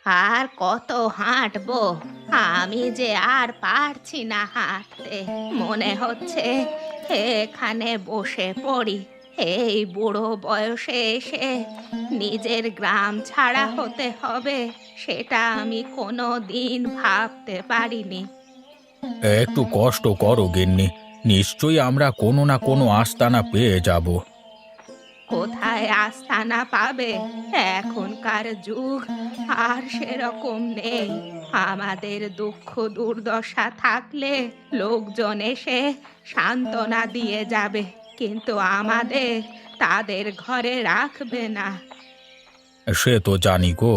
আর কত হাঁটবো? আমি যে আর পারছি না হাঁটতে। মনে হচ্ছে এখানে বসে পড়ি। এই বুড়ো বয়সে এসে নিজের গ্রাম ছাড়া হতে হবে, সেটা আমি কোনো দিন ভাবতে পারিনি। একটু কষ্ট করো গিন্নি, নিশ্চয়ই আমরা কোনো না কোনো আস্তানা পেয়ে যাব। কোথায় আস্তানা পাবে? এখনকার যুগ আর সেরকম নেই। আমাদের দুঃখ দুর্দশা থাকলে লোকজন এসে সান্ত্বনা দিয়ে যাবে, কিন্তু আমাদের তাদের ঘরে রাখবে না। সে তো জানি গো,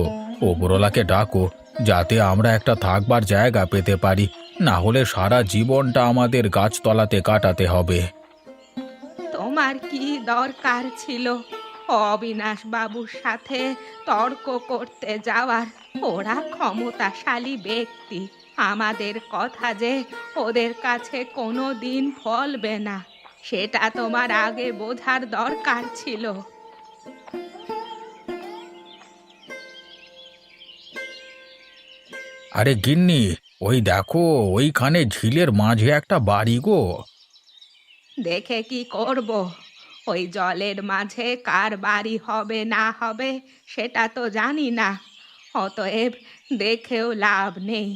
ওপরওয়ালাকে ডাকো যাতে আমরা একটা থাকবার জায়গা পেতে পারি, না হলে সারা জীবনটা আমাদের গাছতলাতে কাটাতে হবে। তোমার কি দরকার ছিল অবিনাশ বাবুর সাথে তর্ক করতে যাওয়ার? ওরা ক্ষমতাশালী ব্যক্তি, আমাদের কথা যে ওদের কাছে কোনো দিন ফলবে না, সেটা তোমার আগে বোঝার দরকার ছিল। আরে গিন্নি, ওই দেখো, ওইখানে ঝিলের মাঝে একটা বাড়ি গো। দেখে কি করব? ওই জলের মাঝে কার বাড়ি হবে না হবে সেটা তো জানি না, অতএব দেখেও লাভ নেই।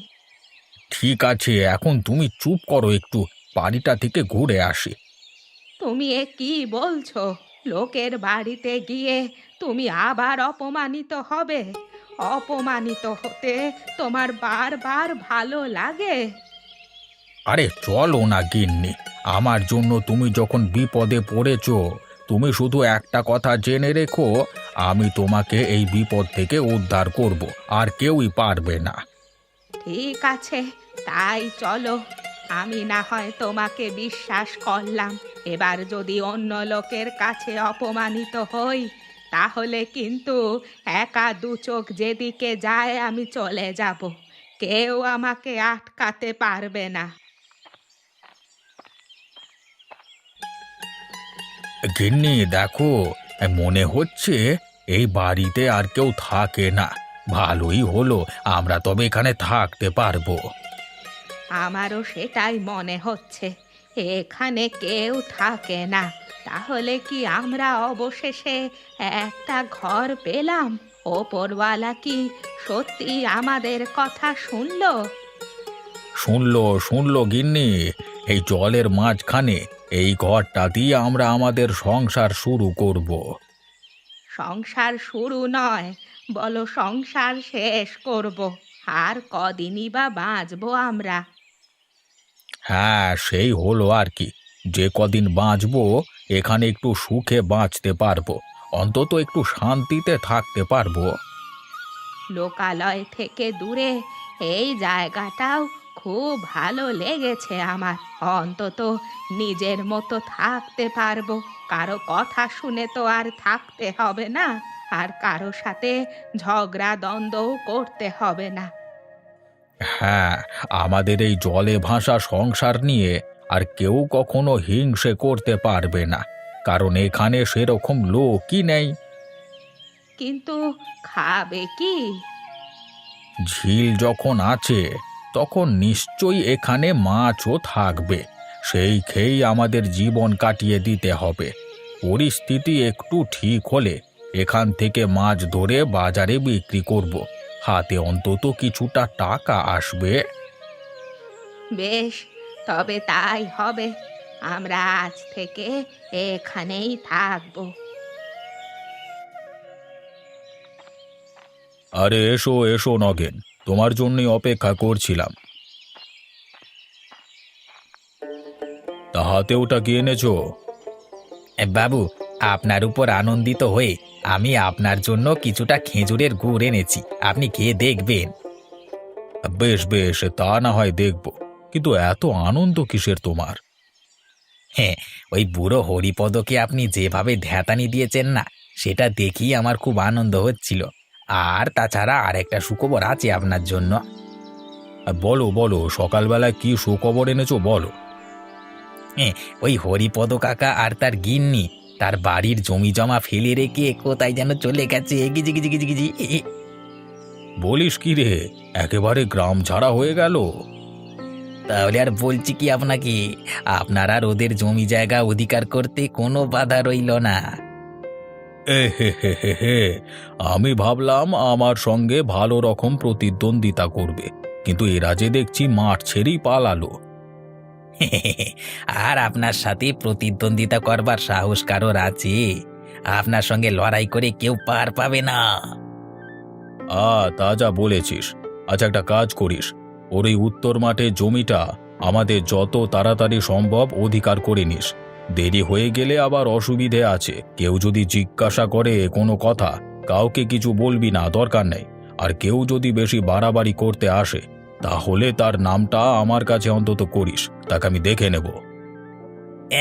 ঠিক আছে, এখন তুমি চুপ করো একটু, বাড়িটা থেকে ঘুরে আসি। তুমি এ কি বলছো? লোকের বাড়িতে গিয়ে তুমি আবার অপমানিত হবে? অপমানিত হতে তোমার বারবার ভালো লাগে? আরে চলো না গিন্নি, আমার জন্য তুমি যখন বিপদে পড়েছো, তুমি শুধু একটা কথা জেনে রেখো, আমি তোমাকে এই বিপদ থেকে উদ্ধার করব, আর কেউই পারবে না। ঠিক আছে, তাই চলো। আমি না হয় তোমাকে বিশ্বাস করলাম, এবার যদি অন্য লোকের কাছে অপমানিত হই তাহলে কিন্তু একা দু চোখ যেদিকে যায় আমি চলে যাব। কেউ আমাকে আটকাতে পারবে না। গিন্নি দেখো, মনে হচ্ছে এই বাড়িতে আর কেউ থাকে না। ভালোই হলো, আমরা তবে এখানে থাকতে পারবো। আমারও সেটাই মনে হচ্ছে, এখানে কেউ থাকে না। তাহলে কি আমরা অবশেষে একটা ঘর পেলাম? ওপরওয়ালা কি সত্যি আমাদের কথা শুনলো? শুনলো শুনলো গিন্নি, এই জলের মাঝখানে এই ঘরটা দিয়ে আমরা আমাদের সংসার শুরু করব। সংসার শুরু নয়, বলো সংসার শেষ করব। আর কদিনই বা বাঁচবো আমরা? হ্যাঁ, সেই হলো আর কি, যে কদিন বাঁচবো এখানে একটু সুখে বাঁচতে পারবো, অন্তত একটু শান্তিতে থাকতে পারবো। লোকালয় থেকে দূরে এই জায়গাটাও খুব ভালো লেগেছে আমার। অন্তত নিজের মতো থাকতে পারবো, কারো কথা শুনে তো আর থাকতে হবে না, আর কারো সাথে ঝগড়া দ্বন্দ্বও করতে হবে না। হ্যাঁ, আমাদের এই জলে ভাসা সংসার নিয়ে আর কেউ কখনো হিংসে করতে পারবে না, কারণ এখানে সেরকম লোকই নেই। কিন্তু খাবে কি? ঝিল যখন আছে তখন নিশ্চয়ই এখানে মাছও থাকবে, সেই খেয়েই আমাদের জীবন কাটিয়ে দিতে হবে। পরিস্থিতি একটু ঠিক হলে এখান থেকে মাছ ধরে বাজারে বিক্রি করব, হাতে অন্তত কিছুটা টাকা আসবে। বেশ, তবে তাই হবে। আমরা আজ থেকে এখানেই থাকবো। আরে এসো এসো নগেন, তোমার জন্যই অপেক্ষা করছিলাম। তা হাতে ওটা কি এনেছো? বাবু, আপনার উপর আনন্দিত হয়ে আমি আপনার জন্য কিছুটা খেজুরের গুড় এনেছি, আপনি খেয়ে দেখবেন। বেশ বেশ, তা না হয় দেখব, কিন্তু এত আনন্দ কিসের তোমার? হ্যাঁ, ওই বুড়ো হরিপদকে আপনি যেভাবে ধ্যাতানি দিয়েছেন না, সেটা দেখেই আমার খুব আনন্দ হচ্ছিল। আর তাছাড়া আর একটা সুখবর আছে আপনার জন্য। বলো বলো, সকালবেলায় কি সুখবর এনেছো বলো। হ্যাঁ, ওই হরিপদ কাকা আর তার গিন্নি তার বাড়ির জমি জমা ফেলে রেখে কোথায় যেন চলে গেছে, গিজি গিজি গিজি গিজি। বলিস কি রে, একেবারে গ্রাম ছাড়া হয়ে গেল? তাহলে আর বলছি কি আপনাকে, আপনার আর ওদের জমি জায়গা অধিকার করতে কোনো বাধা রইল না। এ হে হে হে হে, আমি ভাবলাম আমার সঙ্গে ভালো রকম প্রতিদ্বন্দ্বিতা করবে, কিন্তু এরা যে দেখছি মাঠ ছেড়েই পালালো। আর আপনার সাথে প্রতিদ্বন্দ্বিতা করবার সাহস কারোর আছে? আপনার সঙ্গে লড়াই করে কেউ পার পাবে না। তা যা বলেছিস। আচ্ছা, একটা কাজ করিস, ওর এই উত্তর মাঠে জমিটা আমাদের যত তাড়াতাড়ি সম্ভব অধিকার করে নিস। দেরি হয়ে গেলে আবার অসুবিধে আছে। কেউ যদি জিজ্ঞাসা করে কোনো কথা, কাউকে কিছু বলবি না, দরকার নেই। আর কেউ যদি বেশি বাড়াবাড়ি করতে আসে, তাহলে তার নামটা আমার কাছে অন্তত করিস, তাকে আমি দেখে নেব।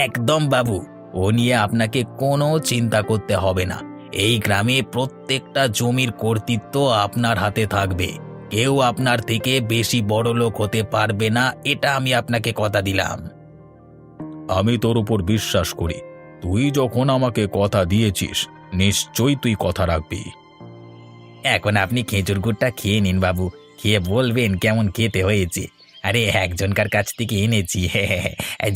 একদম বাবু, ও নিয়ে আপনাকে কোনো চিন্তা করতে হবে না। এই গ্রামে প্রত্যেকটা জমির কর্তৃত্ব আপনার হাতে থাকবে। কেউ আপনার থেকে বেশি বড়লোক হতে পারবে না, এটা আমি আপনাকে কথা দিলাম। আমি তোর উপর বিশ্বাস করি। তুই যখন আমাকে কথা দিয়েছিস, নিশ্চয়ই তুই কথা রাখবি। এখন আপনি খেজুর গুড়টা খেয়ে নিন বাবু, খেয়ে বলবেন কেমন খেতে হয়েছে। আরে একজনকার কাছ থেকে এনেছি।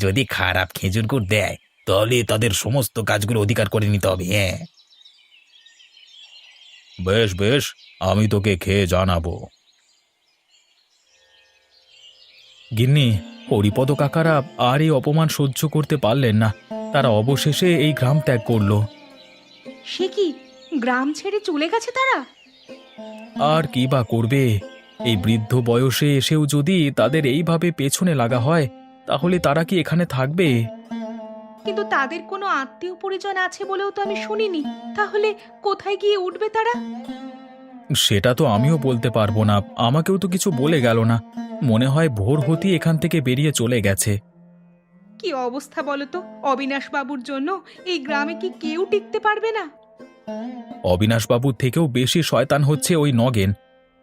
যদি খারাপ খেজুর গুড় দেয়, তাহলে তাদের সমস্ত কাজগুলো অধিকার করে নিতে হবে। হ্যাঁ, বেশ বেশ, আমি তোকে খেয়ে জানাবো। গিন্নি, হরিপদ কাকারা আর এই অপমান সহ্য করতে পারলেন না। তারা অবশেষে এই গ্রাম ত্যাগ করলো। সে কি, গ্রাম ছেড়ে চলে গেছে তারা? আর কি বা করবে? এই বৃদ্ধ বয়সে এসেও যদি তাদের এইভাবে পেছনে লাগা হয়, তাহলে তারা কি এখানে থাকবে? কিন্তু তাদের কোনো আত্মীয় পরিজন আছে বলেও তো আমি শুনিনি। তাহলে কোথায় গিয়ে উঠবে তারা? সেটা তো আমিও বলতে পারবো না, আমাকেও তো কিছু বলে গেল না। মনে হয় ভোর হতেই এখান থেকে বেরিয়ে চলে গেছে। কি অবস্থা বলো তো! অবিনাশ বাবুর জন্য এই গ্রামে কি কেউ টিকতে পারবে না? অবিনাশবাবুর থেকেও বেশি শয়তান হচ্ছে ওই নগেন।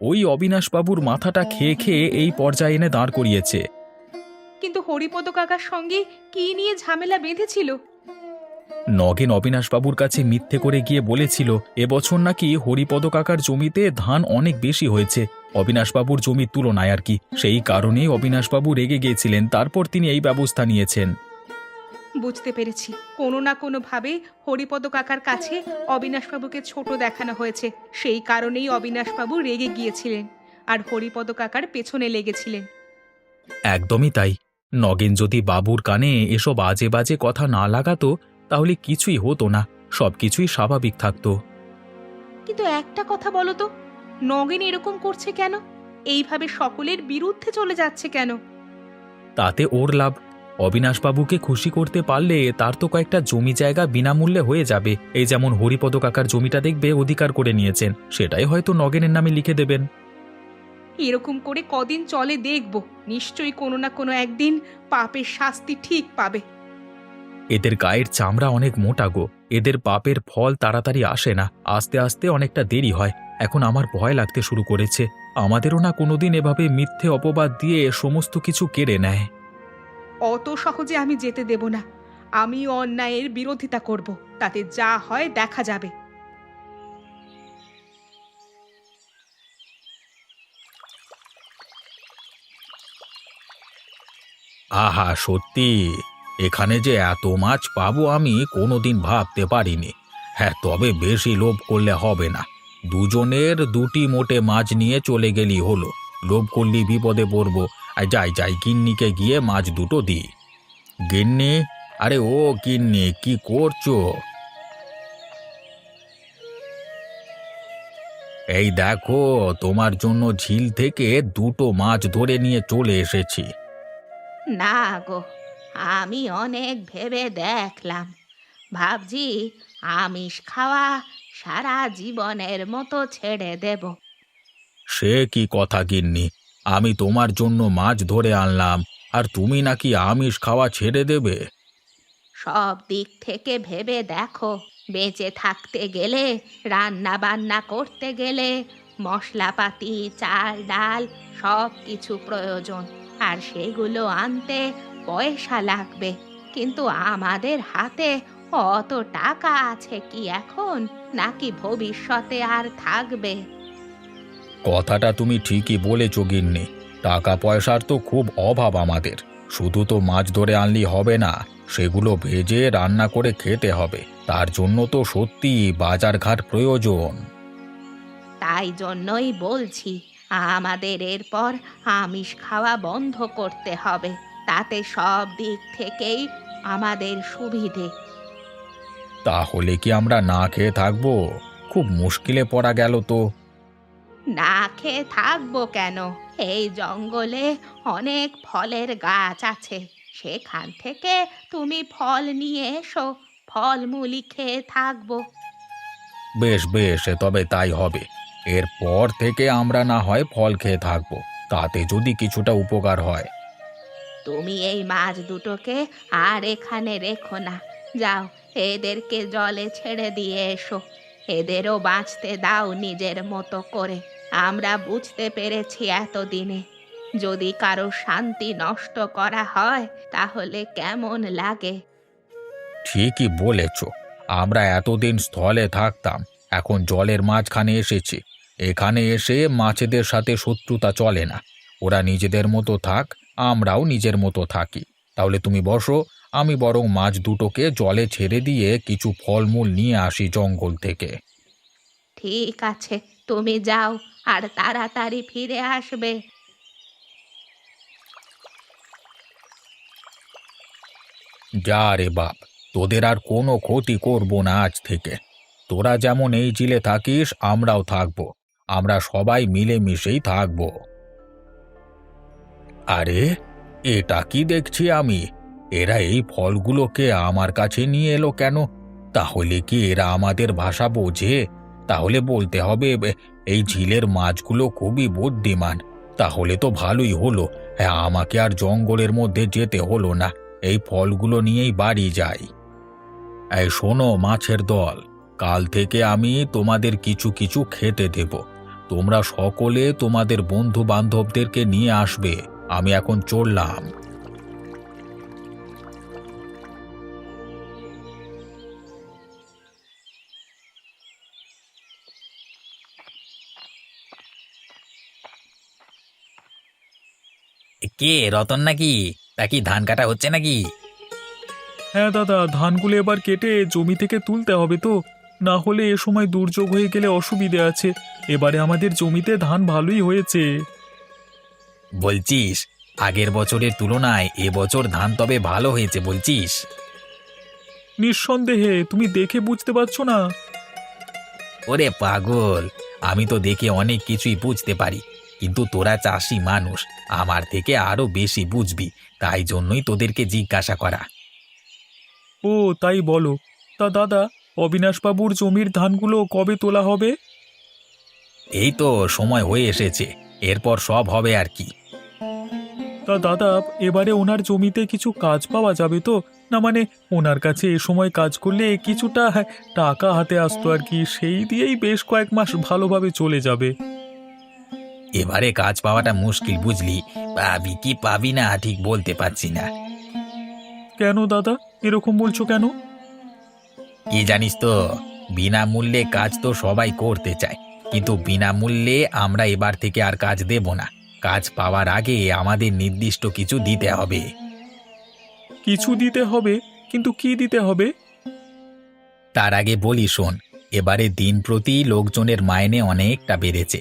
ওই অবিনাশবাবুর মাথাটা খেয়ে খেয়ে এই পর্যায়ে এনে দাঁড় করিয়েছে। কিন্তু হরিপদ কাকার সঙ্গে কি নিয়ে ঝামেলা বেঁধেছিল? নগেন অবিনাশবাবুর কাছে মিথ্যে করে গিয়ে বলেছিল এবছর নাকি হরিপদ কাকার জমিতে ধান অনেক বেশি হয়েছে অবিনাশবাবুর জমির তুলনায় আর কি। সেই কারণেই অবিনাশবাবু রেগে গিয়েছিলেন, তারপর তিনি এই ব্যবস্থা নিয়েছেন। বুঝতে পেরেছি, কোনো না কোনো ভাবে হরিপদ কাকার কাছে অবিনাশবাবুকে ছোট দেখানো হয়েছে। সেই কারণেই অবিনাশবাবু রেগে গিয়েছিলেন আর হরিপদ কাকার পেছনে লেগেছিলেন। একদমই তাই। নগেন যদি বাবুর কানে এসব আজে বাজে কথা না লাগাতো, তাহলে কিছুই হতো না, সবকিছুই স্বাভাবিক থাকতো। কিন্তু একটা কথা বলো তো, নগেন এরকম করছে কেন? এইভাবে সকলের বিরুদ্ধে চলে যাচ্ছে কেন? তাতে ওর লাভ। অবিনাশবাবুকে খুশি করতে পারলে তার তো কয়েকটা জমি জায়গা বিনামূল্যে হয়ে যাবে। এই যেমন হরিপদ কাকার জমিটা দেখবে অধিকার করে নিয়েছেন, সেটাই হয়তো নগেনের নামে লিখে দেবেন। এরকম করে কদিন চলে দেখব, নিশ্চয়ই কোনো না কোনো একদিন পাপের শাস্তি ঠিক পাবে। এদের গায়ের চামড়া অনেক মোটা গো, এদের পাপের ফল তাড়াতাড়ি আসে না, আস্তে আস্তে অনেকটা দেরি হয়। এখন আমার ভয় লাগতে শুরু করেছে, আমাদেরও না কোনোদিন এভাবে মিথ্যে অপবাদ দিয়ে সমস্ত কিছু কেড়ে নেয়। অত সহজে আমি যেতে দেব না। আমি অন্যায়ের বিরোধিতা করব, তাতে যা হয় দেখা যাবে। আহা, সত্যি এখানে যে এত মাছ পাবো আমি কোনোদিন ভাবতে পারিনি। হ্যাঁ, তবে বেশি লোভ করলে হবে না। দুজনের দুটি মোটে মাছ নিয়ে চলে গেলি হলো, লোভ করলি বিপদে পড়বো। আর যাই যাই, গিন্নিকে গিয়ে মাছ দুটো দিই। গিন্নি, আরে ও গিন্নি, কি করছো? এই দেখো, তোমার জন্য ঝিল থেকে দুটো মাছ ধরে নিয়ে চলে এসেছি। না গো, আমি অনেক ভেবে দেখলাম, ভাবছি আমিষ খাওয়া সারা জীবনের মতো ছেড়ে দেব। সে কি কথা গিন্নি, আমি তোমার জন্য মাছ ধরে আনলাম, আর তুমি নাকি আমিষ খাওয়া ছেড়ে দেবে? সব দিক থেকে ভেবে দেখো, বেঁচে থাকতে গেলে, রান্না বান্না করতে গেলে মশলাপাতি, চাল ডাল সব কিছু প্রয়োজন, আর সেগুলো আনতে পয়সা লাগবে। কিন্তু আমাদের হাতে অত টাকা আছে কি এখন, নাকি ভবিষ্যতে আর থাকবে? কথাটা তুমি ঠিকই বলেছ গিন্নি। টাকা পয়সার তো খুব অভাব আমাদের। শুধু তো মাছ ধরে আনলেই হবে না, সেগুলো ভেজে রান্না করে খেতে হবে। তার জন্য তো সত্যি বাজারঘাট প্রয়োজন। তাই জন্যই বলছি, আমাদের এরপর আমিষ খাওয়া বন্ধ করতে হবে। তাতে সব দিক থেকেই আমাদের সুবিধে। তাহলে কি আমরা না খেয়ে থাকবো? খুব মুশকিলে পড়া গেল তো। না খেয়ে থাকবো কেন? এই জঙ্গলে অনেক ফলের গাছ আছে, সেখান থেকে তুমি ফল নিয়ে এসো, ফলমূলই খেয়ে থাকবো। বেশ বেশ, তবে তাই হবে। এরপর থেকে আমরা না হয় ফল খেয়ে থাকবো, তাতে যদি কিছুটা উপকার হয়। তুমি এই মাছ দুটোকে আর এখানে রেখো না, যাও এদেরকে জলে ছেড়ে দিয়ে এসো। এদেরও বাঁচতে দাও নিজের মতো করে। আমরা বুঝতে পেরেছি এতদিনে, যদি কারো শান্তি নষ্ট করা হয় তাহলে কেমন লাগে। ঠিকই বলেছ। আমরা এতদিন স্থলে থাকতাম, এখন জলের মাঝখানে এসেছি। এখানে এসে মাছেদের সাথে শত্রুতা চলে না। ওরা নিজেদের মতো থাক, আমরাও নিজের মতো থাকি। তাহলে তুমি বসো, আমি বরং মাছ দুটোকে জলে ছেড়ে দিয়ে কিছু ফলমূল নিয়ে আসি জঙ্গল থেকে। ঠিক আছে, তুমি যাও, আর তাড়াতাড়ি ফিরে আসবে। যা রে বাপ, তোদের আর কোনো ক্ষতি করব না আজ থেকে। তোরা যেমন এই জিলে থাকিস, আমরাও থাকবো। আমরা সবাই মিলেমিশেই থাকবো। আরে, এটা কি দেখছি আমি? এরা এই ফলগুলোকে আমার কাছে নিয়ে এলো কেন? তাহলে কি এরা আমাদের ভাষা বোঝে? তাহলে বলতে হবে এই ঝিলের মাছগুলো খুবই বুদ্ধিমান। তাহলে তো ভালোই হলো। হ্যাঁ, আমাকে আর জঙ্গলের মধ্যে যেতে হলো না। এই ফলগুলো নিয়েই বাড়ি যাই। এই শোনো মাছের দল, কাল থেকে আমি তোমাদের কিছু কিছু খেতে দেব। তোমরা সকলে তোমাদের বন্ধু বান্ধবদেরকে নিয়ে আসবে। আমি এখন চললাম। কে রতন নাকি? তা কি ধান কাটা হচ্ছে নাকি? হ্যাঁ দাদা, ধানগুলো এবার কেটে জমি থেকে তুলতে হবে তো, না হলে এ সময় দুর্যোগ হয়ে গেলে অসুবিধে আছে। এবারে আমাদের জমিতে ধান ভালোই হয়েছে। বলছিস আগের বছরের তুলনায় এবছর ধান তবে ভালো হয়েছে বলছিস? নিঃসন্দেহে, তুমি দেখে বুঝতে পারছো না? ওরে পাগল, আমি তো দেখে অনেক কিছুই বুঝতে পারি, কিন্তু তোরা চাষি মানুষ, আমার থেকে আরো বেশি বুঝবি, তাই জন্যই তোদেরকে জিজ্ঞাসা করা। ও তাই বলো। তা দাদা, অবিনাশবাবুর জমির ধানগুলো কবে তোলা হবে? এই তো সময় হয়ে এসেছে, এরপর সব হবে আর কি। তা দাদা, এবারে ওনার জমিতে কিছু কাজ পাওয়া যাবে তো? না মানে, ওনার কাছে এ সময় কাজ করলে কিছুটা টাকা হাতে আসতো আর কি, সেই দিয়েই বেশ কয়েক মাস ভালোভাবে চলে যাবে। এবারে কাজ পাওয়াটা মুশকিল বুঝলি, পাবি কি পাবি না ঠিক বলতে পারছি না। কেন দাদা, এরকম বলছো কেন? কি জানিস তো, বিনামূল্যে কাজ তো সবাই করতে চায়, কিন্তু বিনামূল্যে আমরা এবার থেকে আর কাজ দেব না। কাজ পাওয়ার আগে আমাদের নির্দিষ্ট কিছু দিতে হবে। কিছু দিতে হবে? কিন্তু কি দিতে হবে? তার আগে বলি শোন, এবারে দিন প্রতি লোকজনের মাইনে অনেকটা বেড়েছে।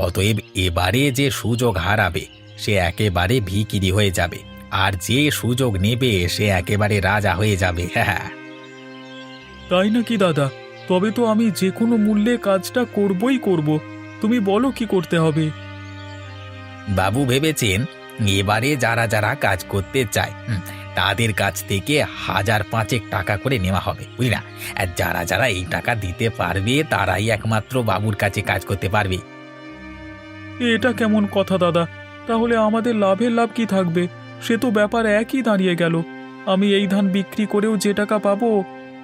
অতএব এবারে যে সুযোগ হারাবে সে একেবারে ভিখিরি হয়ে যাবে, আর যে সুযোগ নেবে সে একেবারে রাজা হয়ে যাবে। হ্যাঁ, তাই নাকি দাদা? তবে তো আমি যে কোনো মূল্যে কাজটা করবই করব। তুমি বলো কি করতে হবে? বাবু ভেবেছেন এবারে যারা যারা কাজ করতে চায় তাদের কাছ থেকে 1,000-5 টাকা করে নেওয়া হবে, বুঝলি না? আর যারা যারা এই টাকা দিতে পারবে তারাই একমাত্র বাবুর কাছে কাজ করতে পারবে। এটা কেমন কথা দাদা? তাহলে আমাদের লাভের লাভ কি থাকবে? সে তো ব্যাপার একই দাঁড়িয়ে গেল। আমি এই ধান বিক্রি করেও যে টাকা পাবো,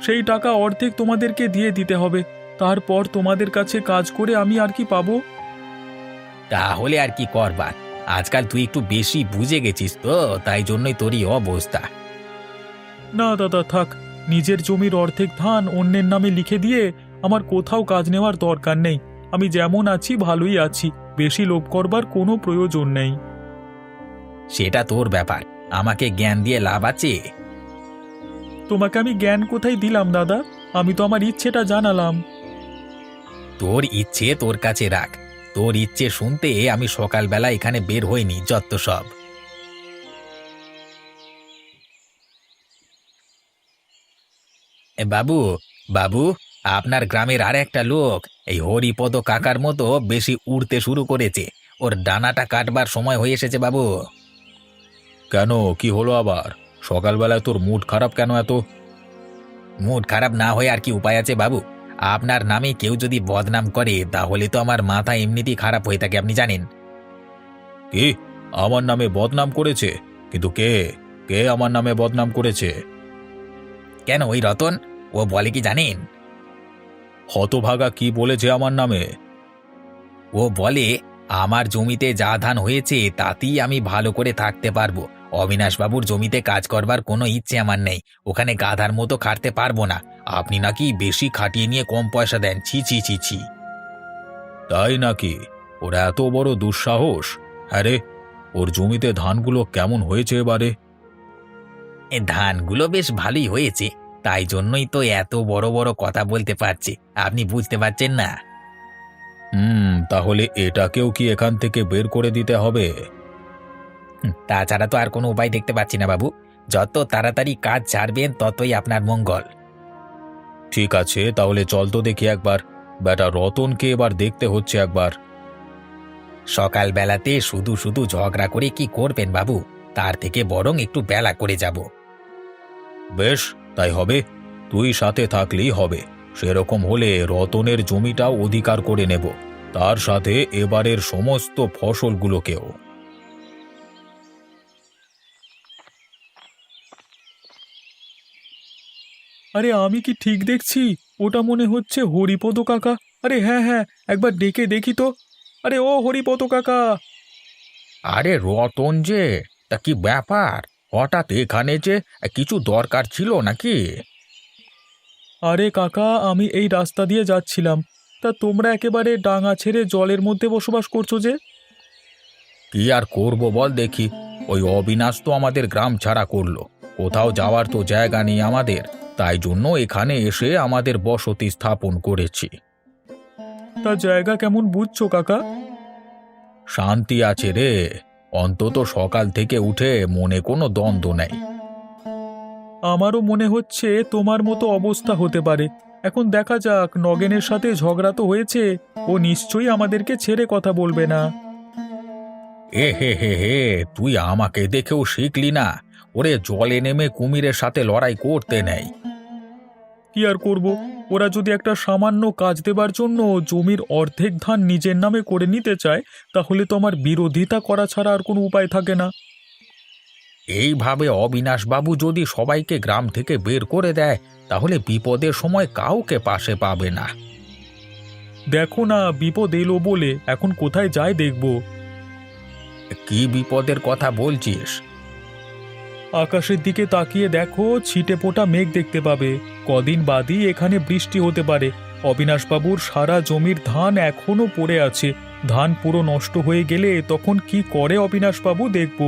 সেই টাকা অর্ধেক তোমাদেরকে দিয়ে দিতে হবে। তারপর তোমাদের কাছে কাজ করে আমি আর কি পাবো? তাহলে আর কি করবার, আজকাল তুই একটু বেশি বুঝে গেছিস তো, তাই জন্যই তোরই অবস্থা। না দাদা, থাক। নিজের জমির অর্ধেক ধান অন্যের নামে লিখে দিয়ে আমার কোথাও কাজ নেওয়ার দরকার নেই। আমি যেমন আছি ভালোই আছি। বেশি লোভ করবার কোনো প্রয়োজন নেই। সেটা তোর ব্যাপার, আমাকে জ্ঞান দিয়ে লাভ আছে? তোমাকে আমি জ্ঞান কোথায় দিলাম দাদা? আমি তো আমার ইচ্ছেটা জানালাম। তোর ইচ্ছে তোর কাছে রাখ। তোর ইচ্ছে শুনতে আমি সকালবেলা এখানে বের হইনি, যত সব। বাবু, বাবু, আপনার গ্রামের আর একটা লোক এই হরিপদ কাকার মতো বেশি উড়তে শুরু করেছে। ওর ডানাটা কাটবার সময় হয়ে এসেছে বাবু। কেন, কি হলো আবার? সকালবেলায় তোর মুড খারাপ কেন এত? মুড খারাপ না হয়ে আর কি উপায় আছে বাবু? আপনার নামে কেউ যদি বদনাম করে তাহলে তো আমার মাথা এমনিতেই খারাপ হয়ে থাকে, আপনি জানেন। কি, আমার নামে বদনাম করেছে? কিন্তু কে কে আমার নামে বদনাম করেছে? কেন, ওই রতন, ও বলে কি জানেন? হতভাগা কি বলেছে আমার নামে? ও বলে আমার জমিতে যা ধান হয়েছে তাতেই আমি ভালো করে থাকতে পারবো। অবিনাশবাবুর জমিতে কাজ করবার কোনো ইচ্ছে আমার নেই। ওখানে গাধার মতো খাটতে পারবো না। আপনি নাকি বেশি খাটিয়ে নিয়ে কম পয়সা দেন। ছি ছি ছি ছি। তাই নাকি? ওর এত বড় দুঃসাহস? হ্যাঁ রে, ওর জমিতে ধানগুলো কেমন হয়েছে এবারে? এ ধানগুলো বেশ ভালোই হয়েছে, তাই জন্যই তো এত বড় বড় কথা বলতে পারছি। আপনি বুঝতে পারছেন না? তাহলে এটাকেও কি এখান থেকে বের করে দিতে হবে? তাছাড়া তো আর কোনো উপায় দেখতে পাচ্ছি না বাবু। যত তাড়াতাড়ি কাজ ছাড়বেন ততই আপনার মঙ্গল। ঠিক আছে, তাহলে চল তো দেখি একবার। বেটা রতনকে এবার দেখতে হচ্ছে একবার। সকালবেলাতে শুধু শুধু ঝগড়া করে কি করবেন বাবু? তার থেকে বরং একটু বেলা করে যাব। বেশ, তাই হবে। তুই সাথে থাকলেই হবে। সেরকম হলে রতনের জমিটাও অধিকার করে নেব, তার সাথে এবারের সমস্ত ফসলগুলোকেও। আরে আমি কি ঠিক দেখছি? ওটা মনে হচ্ছে হরিপদ কাকা। আরে হ্যাঁ হ্যাঁ, একবার ডেকে দেখি তো। আরে ও হরিপদ কাকা! আরে রতন যে, তা কি ব্যাপার? হঠাৎ এখানে যে, কিছু দরকার ছিল নাকি? আরে কাকা, আমি এই রাস্তা দিয়ে যাচ্ছিলাম, তা তোমরা একেবারে ডাঙা ছেড়ে জলের মধ্যে বসবাস করছো যে? কি আর করব বল দেখি। ওই অবিনাশ তো আমাদের গ্রাম ছাড়া করলো। কোথাও যাওয়ার তো জায়গা নেই আমাদের, তাই জন্য এখানে এসে আমাদের বসতি স্থাপন করেছি। তা জায়গা কেমন বুঝছো কাকা? শান্তি আছে রে, অন্তত সকাল থেকে উঠে মনে কোনো দ্বন্দ্ব নেই। আমারও মনে হচ্ছে তোমার মতো অবস্থা হতে পারে। এখন দেখা যাক, নগেনের সাথে ঝগড়া তো হয়েছে, ও নিশ্চয়ই আমাদেরকে ছেড়ে কথা বলবে না। এ হে হে হে, তুই আমাকে দেখেও শিখলি না? ওরে জলে নেমে কুমিরের সাথে লড়াই করতে নেই। কি আর করব, ওরা যদি একটা সামান্য কাজ দেবার জন্য জমির অর্ধেক ধান নিজের নামে করে নিতে চায়, তাহলে তো আমার বিরোধিতা করা ছাড়া আর কোনো উপায় থাকে না। এইভাবে অবিনাশবাবু যদি সবাইকে গ্রাম থেকে বের করে দেয়, তাহলে বিপদের সময় কাউকে পাশে পাবে না। দেখো না, বিপদ এলো বলে এখন কোথায় যায় দেখব। কি বিপদের কথা বলছিস? আকাশের দিকে তাকিয়ে দেখো, ছিটে ফোটা মেঘ দেখতে পাবে। কদিন বাদই এখানে বৃষ্টি হতে পারে। অবিনাশবাবুর সারা জমির ধান এখনো পড়ে আছে। ধান পুরো নষ্ট হয়ে গেলে তখন কি করে অবিনাশবাবু, দেখব।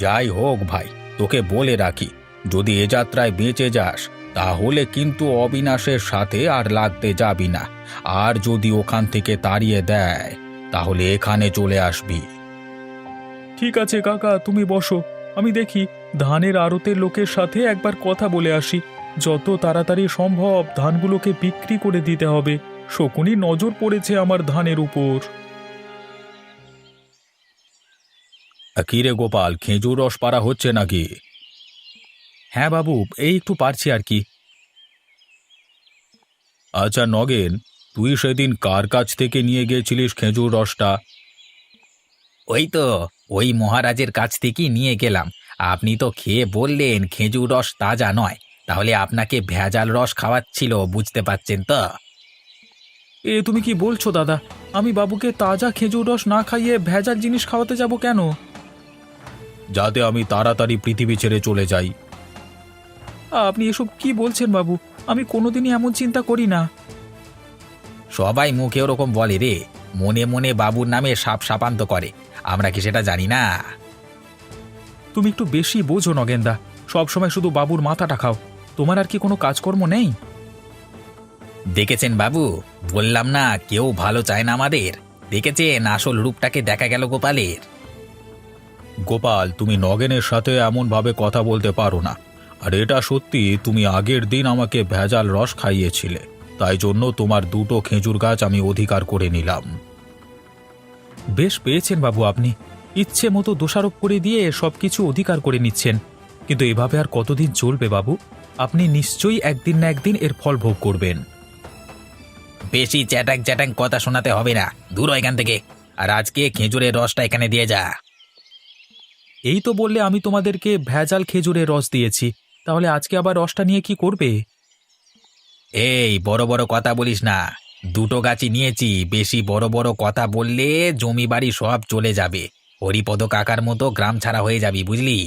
যাই হোক ভাই, তোকে বলে রাখি, যদি এ যাত্রায় বেঁচে যাস, তাহলে কিন্তু অবিনাশের সাথে আর লাগতে যাবি না। আর যদি ওখান থেকে তাড়িয়ে দেয়, তাহলে এখানে চলে আসবি। ঠিক আছে কাকা, তুমি বসো, আমি দেখি ধানের আড়তের লোকের সাথে একবার কথা বলে আসি। যত তাড়াতাড়ি সম্ভব ধানগুলোকে বিক্রি করে দিতে হবে। শকুনি নজর পড়েছে আমার ধানের উপর। কি রে গোপাল, খেজুর রস পাড়া হচ্ছে নাকি? হ্যাঁ বাবু, এই একটু পারছি আর কি। আচ্ছা নগেন, তুই সেদিন কার কাছ থেকে নিয়ে গিয়েছিলিস খেজুর রসটা? ওই তো, ওই মহারাজের কাছ থেকেই নিয়ে গেলাম। আপনি তো খেয়ে বললেন খেজুর রস তাজা নয়, তাহলে আপনাকে ভেজাল রস খাওয়াচ্ছিল, বুঝতে পারছেন তো? এ তুমি কি বলছো দাদা? আমি বাবুকে তাজা খেজুর রস না খাইয়ে ভেজাল জিনিস খাওয়াতে যাব কেন? যাতে আমি তাড়াতাড়ি পৃথিবী ছেড়ে চলে যাই। আপনি এসব কি বলছেন বাবু? আমি কোনোদিনই এমন চিন্তা করি না। সবাই মুখে ওরকম বলে রে, মনে মনে বাবুর নামে সাপ সাপান্ত করে, আমরা কি সেটা জানি না? তুমি একটু বেশি বোঝো নগেনদা, সবসময় শুধু বাবুর মাথাটা খাও। তোমার আর কি কোনো কাজকর্ম নেই? দেখেছেন বাবু, বললাম না কেউ ভালো চায় না আমাদের। দেখেছেন আসল রূপটাকে দেখা গেল গোপালের। গোপাল, তুমি নগেনের সাথে এমনভাবে কথা বলতে পারো না। আর এটা সত্যি, তুমি আগের দিন আমাকে ভেজাল রস খাইয়েছিলে, তাই জন্য তোমার দুটো খেজুর গাছ আমি অধিকার করে নিলাম। বেশ পেয়েছেন বাবু আপনি, ইচ্ছে মতো দোষারোপ করে দিয়ে সবকিছু অধিকার করে নিচ্ছেন। কিন্তু এভাবে আর কতদিন চলবে বাবু? আপনি নিশ্চয়ই একদিন না একদিন এর ফল ভোগ করবেন। বেশি চ্যাটাং চ্যাটাং কথা শোনাতে হবে না, দূর হ এখান থেকে। আর আজকে খেজুরের রসটা এখানে দিয়ে যা। এই তো বললে আমি তোমাদেরকে ভেজাল খেজুরের রস দিয়েছি, তাহলে আজকে আবার রসটা নিয়ে কি করবে? এই বড় বড় কথা বলিস না, দুটো গাছই নিয়েছি। বেশি বড় বড় কথা বললে জমি বাড়ি সব চলে যাবে। হরিপদ কাকার মতো গ্রাম ছাড়া হয়ে যাবি, বুঝলি?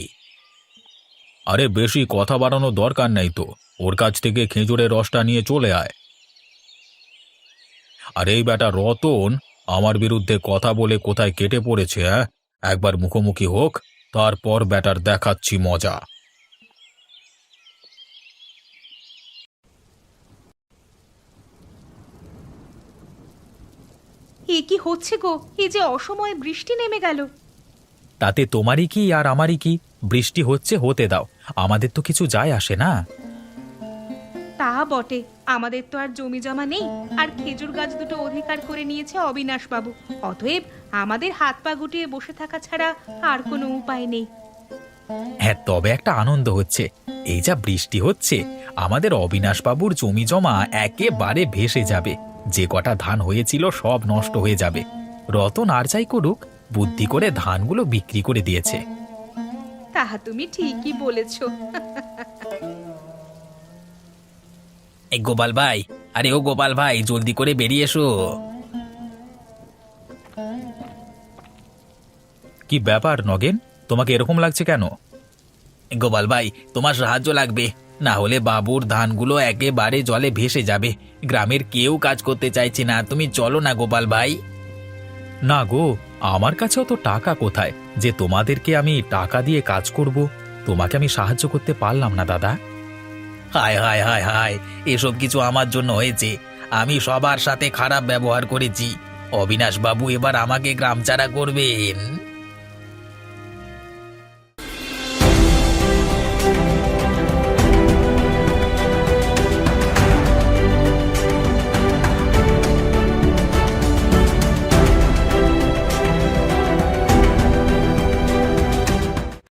আরে বেশি কথা বাড়ানোর দরকার নেই তো, ওর কাছ থেকে খেজুরের রসটা নিয়ে চলে আয়। আর এই বেটা রতন আমার বিরুদ্ধে কথা বলে কোথায় কেটে পড়েছে, হ্যাঁ? একবার মুখোমুখি হোক, তারপর বেটার দেখাচ্ছি মজা। এ কি হচ্ছে গো? এই যে অসময়ে বৃষ্টি নেমে গেল। তাতে তোমারই কি আর আমারই কি? বৃষ্টি হচ্ছে হতে দাও, আমাদের তো কিছু যায় আসে না। তা বটে, আমাদের তো আর জমি জমা নেই, আর খেজুর গাছ দুটো অধিকার করে নিয়েছে অবিনাশ বাবু। অতএব আমাদের হাত পা গুটিয়ে বসে থাকা ছাড়া আর কোনো উপায় নেই। হ্যাঁ, তবে একটা আনন্দ হচ্ছে, এই যা বৃষ্টি হচ্ছে আমাদের অবিনাশবাবুর জমি জমা একেবারে ভেসে যাবে। যে কটা ধান হয়েছিল সব নষ্ট হয়ে যাবে। রতন আর যাই করুক, বুদ্ধি করে ধানগুলো বিক্রি করে দিয়েছে। তাহা তুমি ঠিকই বলেছো। এই গোপাল ভাই, আরে ও গোপাল ভাই, জলদি করে বেরিয়ে এসো। কি ব্যাপার নগেন, তোমাকে এরকম লাগছে কেন? গোপাল ভাই, তোমার সাহায্য লাগবে, না হলে বাবুর ধানগুলো একেবারে জলে ভেসে যাবে। গ্রামের কেউ কাজ করতে চাইছে না, তুমি চলো না গোপাল ভাই। না গো, আমার কাছেও তো টাকা কোথায় যে তোমাদেরকে আমি টাকা দিয়ে কাজ করব? তোমাকে আমি সাহায্য করতে পারলাম না দাদা। হায় হায় হায় হায়, এসব কিছু আমার জন্য হয়েছে। আমি সবার সাথে খারাপ ব্যবহার করেছি। অবিনাশ বাবু এবার আমাকে গ্রাম ছাড়া করবেন।